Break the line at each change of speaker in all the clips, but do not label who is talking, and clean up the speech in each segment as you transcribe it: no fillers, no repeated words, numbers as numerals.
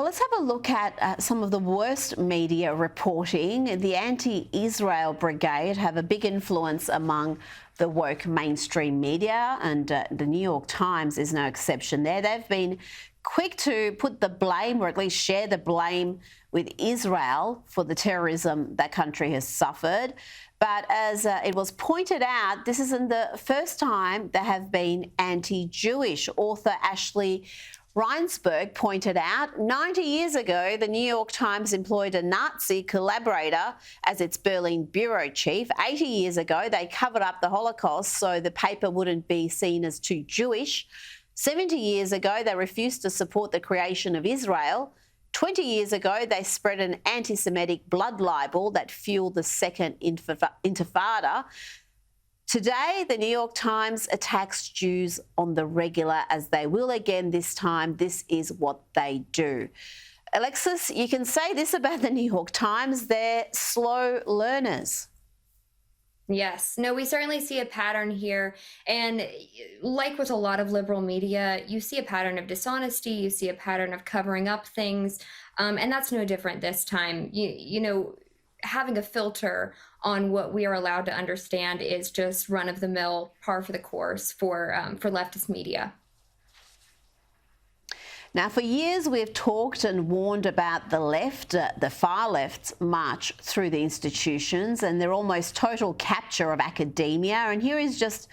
let's have a look at some of the worst media reporting. The anti-Israel brigade have a big influence among the woke mainstream media, and the New York Times is no exception there. They've been quick to put the blame, or at least share the blame, with Israel for the terrorism that country has suffered. But as it was pointed out, this isn't the first time they have been anti-Jewish. Author Ashley Reinsberg pointed out 90 years ago, the New York Times employed a Nazi collaborator as its Berlin bureau chief. 80 years ago, they covered up the Holocaust so the paper wouldn't be seen as too Jewish. 70 years ago, they refused to support the creation of Israel. 20 years ago, they spread an anti-Semitic blood libel that fueled the Second Intifada. Today, the New York Times attacks Jews on the regular, as they will again this time. This is what they do. Alexis, you can say this about the New York Times, they're slow learners.
Yes, no, we certainly see a pattern here. And like with a lot of liberal media, you see a pattern of dishonesty, you see a pattern of covering up things. And that's no different this time. You know, having a filter on what we are allowed to understand is just run of the mill, par for the course for leftist media.
Now, for years, we've talked and warned about the left, the far left's march through the institutions and their almost total capture of academia. And here is just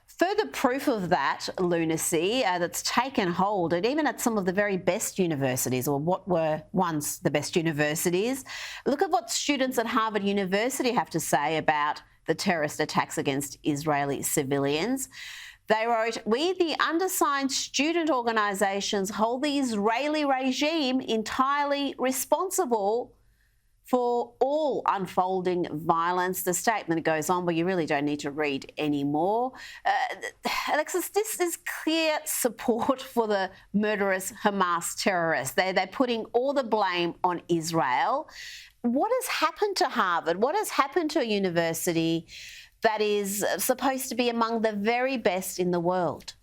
further proof of that lunacy that's taken hold, and even at some of the very best universities, or what were once the best universities. Look at what students at Harvard University have to say about the terrorist attacks against Israeli civilians. They wrote, "We, the undersigned student organisations, hold the Israeli regime entirely responsible for all unfolding violence." The statement goes on, but you really don't need to read anymore. Alexis, this is clear support for the murderous Hamas terrorists. They're putting all the blame on Israel. What has happened to Harvard? What has happened to a university that is supposed to be among the very best in the world?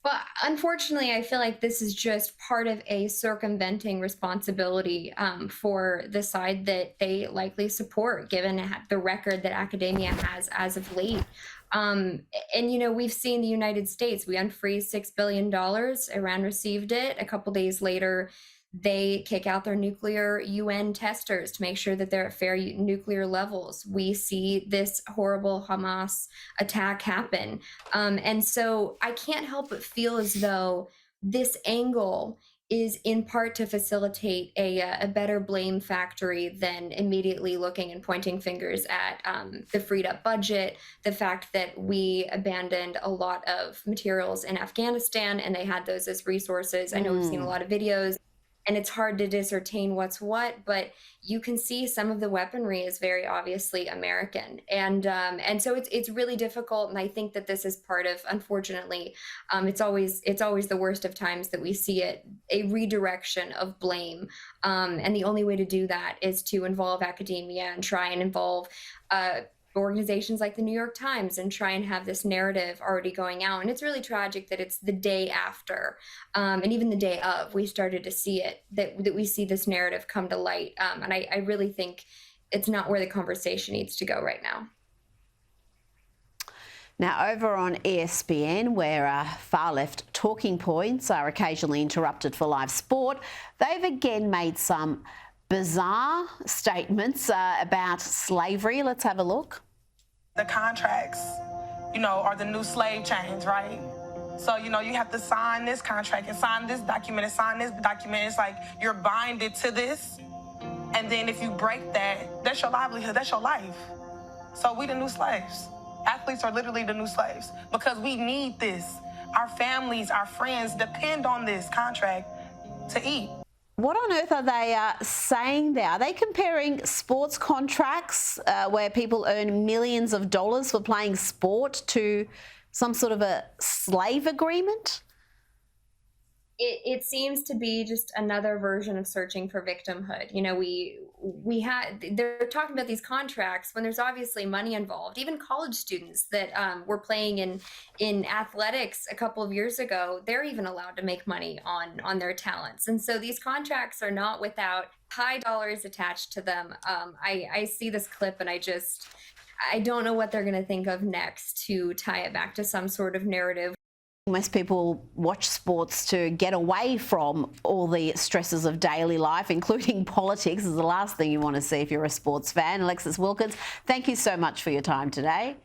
Well, unfortunately, I feel like this is just part of a circumventing responsibility for the side that they likely support, given the record that academia has as of late. And, you know, we've seen the United States, we unfreeze $6 billion. Iran received it. A couple days later, they kick out their nuclear UN testers to make sure that they're at fair nuclear levels. We see this horrible Hamas attack happen. And so I can't help but feel as though this angle is in part to facilitate a better blame factory than immediately looking and pointing fingers at the freed up budget, the fact that we abandoned a lot of materials in Afghanistan and they had those as resources. I know we've seen a lot of videos, and it's hard to discern what's what, but you can see some of the weaponry is very obviously American. And so it's really difficult. And I think that this is part of, unfortunately, it's always the worst of times that we see it, a redirection of blame. And the only way to do that is to involve academia and try and involve organizations like the New York Times and try and have this narrative already going out. And it's really tragic that it's the day after and even the day of we started to see it, that we see this narrative come to light. And I really think it's not where the conversation needs to go right now.
Now, over on ESPN, where far left talking points are occasionally interrupted for live sport, they've again made some bizarre statements about slavery. Let's have a look.
The contracts, you know, are the new slave chains, right? So, you know, you have to sign this contract and sign this document and sign this document. It's like you're binded to this. And then if you break that, that's your livelihood, that's your life. So we the new slaves. Athletes are literally the new slaves because we need this. Our families, our friends depend on this contract to eat.
What on earth are they saying there? Are they comparing sports contracts where people earn millions of dollars for playing sport to some sort of a slave agreement?
it seems to be just another version of searching for victimhood. You know, we had they're talking about these contracts when there's obviously money involved. Even college students that were playing in athletics a couple of years ago, they're even allowed to make money on their talents. And so these contracts are not without high dollars attached to them. I see this clip and I don't know what they're going to think of next to tie it back to some sort of narrative.
Most people watch sports to get away from all the stresses of daily life, including politics. Is the last thing you want to see if you're a sports fan. Alexis Wilkins, thank you so much for your time today.